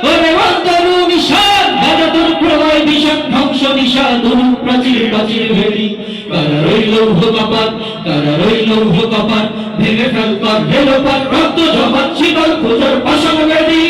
ওরে অন্তরু নিশান বাজাতুর প্রলয় বিষাণ ধ্বংস নিশা দুরু প্রাচীর প্রাচীর ভেদি কারা রইল কপাট কারা রইল কপাট ভেঙে ফেল কর হেলোপার রক্ত জমাট শীতল পূজার পাষাণ বেদি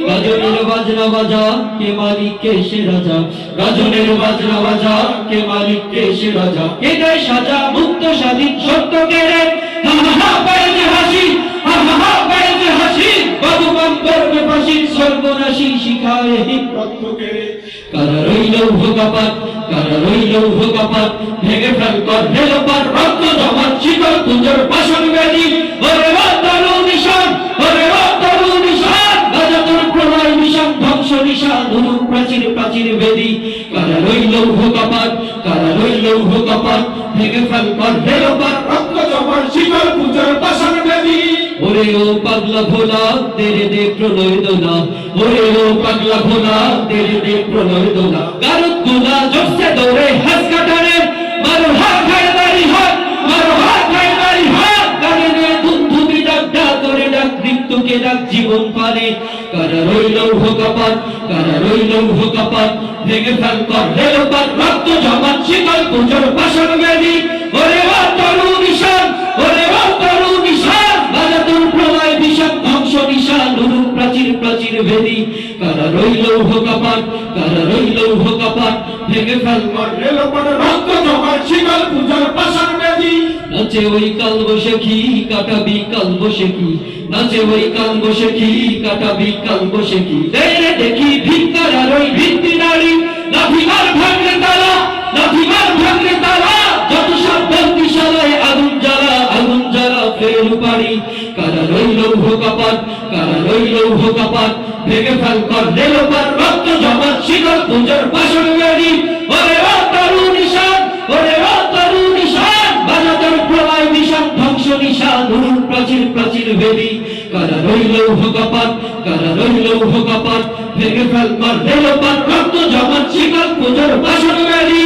রাজনের বাজনা বাজা কে মালিক কে সে রাজা রাজনের বাজনা বাজা কে মালিক কে সে রাজা কে দেয় সাজা মুক্ত স্বাধীন সত্য কেড়ে হা হা হা পায়ে হাসি হা হা হা পায়ে হাসি বাবু বাম করবে ফাঁসি সর্বনাশী শিখায় হিম রক্ত কেড়ে কারা রইল কপাট কারা রইল কপাট ভেঙে ফেল কর হেলোপার রক্ত জমাট শীতল পূজার পাষাণ বেদি ওরে অন্তরু নিশান ওরে অন্তরু নিশান বাজাতুর প্রলয় বিষাণ ধ্বংস নিশা দুরু প্রাচীর প্রাচীর বেদি কারা রইল কপাট কারা রইল কপাট ভেঙে ফেল কর হেলোপার রক্ত জমাট শীতল পূজার পাষাণ বেদি ওরে ও পাগলা ভোলা তেরে দে প্রলয় দোলা ওরে ও পাগলা ভোলা তেরে দে প্রলয় দোলা গারুদ গোলা জোরসে দৌড়ে হাস কাটারে মারো হাত হায়দারি হাত মারো হাত হায়দারি হাত গানে নে ধুমধুমি ডাক ডাক করে ডাক মৃত্যুকে ডাক জীবন পারে কারা রইল কপাট কারা রইল কপাট ভেঙে ফেল কর হেলোপার রক্ত জমাট শীতল পূজার পাষাণ বেদি ওরে অন্তরু নিশান ওরে অন্তরু নিশান বাজাতুর প্রলয় বিষাণ ধ্বংস নিশা দুরু প্রাচীর প্রাচীর ভেদি কারা রইল কপাট কারা রইল কপাট ভেঙে ফেল কর হেলোপার রক্ত জমাট শীতল পূজার পাষাণ বেদি নাচে ওই কাল বসেখি কাটাবি কাল বসেখি নাচে ওই কাল বসেখি কাটাবি কাল বসেখি রে দেখি ভিক্ষার আর ওই ভিত্তি নারী লাঠিমার ভাঙলে তালা লাঠিমার ভাঙলে তালা যত সব বন্দিশালায় আগুন জ্বালা ফের পারি কারা রইল কপাট কারা রইল কপাট ভেঙে ফেল কর হেলোপার রক্ত জমাট শীতল পূজার পাষাণ বেদি ওরে অন্তরু নিশান ওরে অন্তরু নিশান বাজাতুর প্রলয় বিষাণ ধ্বংস নিশা দুরু প্রাচীর প্রাচীর বেদি কারা রইল কপাট কারা রইল কপাট ভেঙে ফেল কর হেলোপার রক্ত জমাট শীতল পূজার পাষাণ বেদি